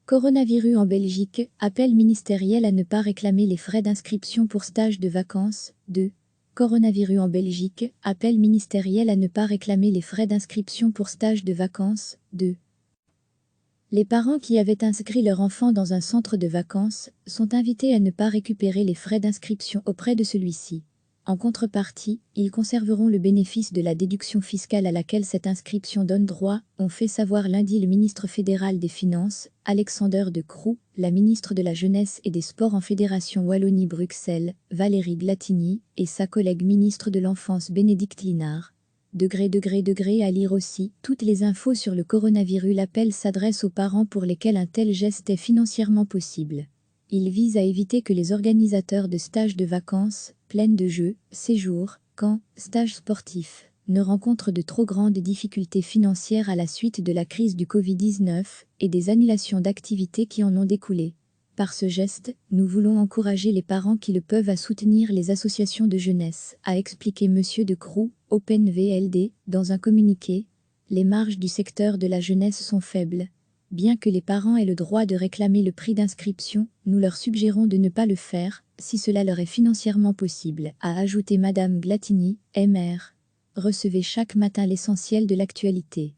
Coronavirus en Belgique, appel ministériel à ne pas réclamer les frais d'inscription pour stage de vacances. 2. Coronavirus en Belgique, appel ministériel à ne pas réclamer les frais d'inscription pour stage de vacances. 2. Les parents qui avaient inscrit leur enfant dans un centre de vacances sont invités à ne pas récupérer les frais d'inscription auprès de celui-ci. En contrepartie, ils conserveront le bénéfice de la déduction fiscale à laquelle cette inscription donne droit, ont fait savoir lundi le ministre fédéral des Finances, Alexander De Croo, la ministre de la Jeunesse et des Sports en Fédération Wallonie-Bruxelles, Valérie Glatini, et sa collègue ministre de l'Enfance Bénédicte Linard. À lire aussi, toutes les infos sur le coronavirus. L'appel s'adresse aux parents pour lesquels un tel geste est financièrement possible. Il vise à éviter que les organisateurs de stages de vacances, plaines de jeux, séjours, camps, stages sportifs, ne rencontrent de trop grandes difficultés financières à la suite de la crise du Covid-19 et des annulations d'activités qui en ont découlé. Par ce geste, nous voulons encourager les parents qui le peuvent à soutenir les associations de jeunesse, a expliqué M. De Croo, OpenVLD, dans un communiqué. Les marges du secteur de la jeunesse sont faibles. Bien que les parents aient le droit de réclamer le prix d'inscription, nous leur suggérons de ne pas le faire, si cela leur est financièrement possible, a ajouté Madame Glatini, MR. Recevez chaque matin l'essentiel de l'actualité.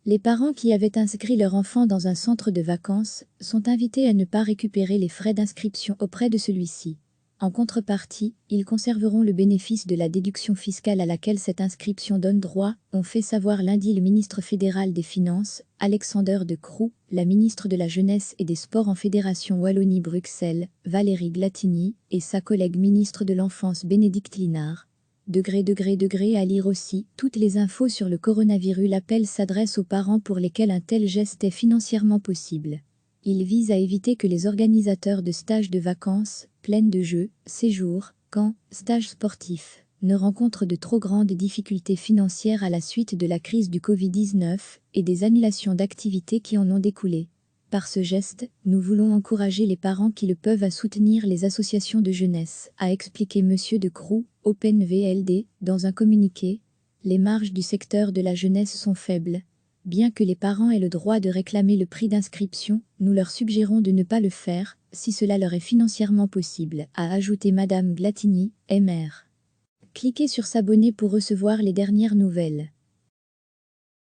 Les parents qui avaient inscrit leur enfant dans un centre de vacances sont invités à ne pas récupérer les frais d'inscription auprès de celui-ci. En contrepartie, ils conserveront le bénéfice de la déduction fiscale à laquelle cette inscription donne droit, ont fait savoir lundi le ministre fédéral des Finances, Alexander De Croo, la ministre de la Jeunesse et des Sports en Fédération Wallonie-Bruxelles, Valérie Glatini, et sa collègue ministre de l'Enfance Bénédicte Linard. À lire aussi, toutes les infos sur le coronavirus. L'appel s'adresse aux parents pour lesquels un tel geste est financièrement possible. Il vise à éviter que les organisateurs de stages de vacances, plaines de jeux, séjours, camps, stages sportifs, ne rencontrent de trop grandes difficultés financières à la suite de la crise du Covid-19 et des annulations d'activités qui en ont découlé. Par ce geste, nous voulons encourager les parents qui le peuvent à soutenir les associations de jeunesse, a expliqué M. De Croo, OpenVLD, dans un communiqué. Les marges du secteur de la jeunesse sont faibles. Bien que les parents aient le droit de réclamer le prix d'inscription, nous leur suggérons de ne pas le faire, si cela leur est financièrement possible, a ajouté Madame Glatini, MR. Cliquez sur s'abonner pour recevoir les dernières nouvelles.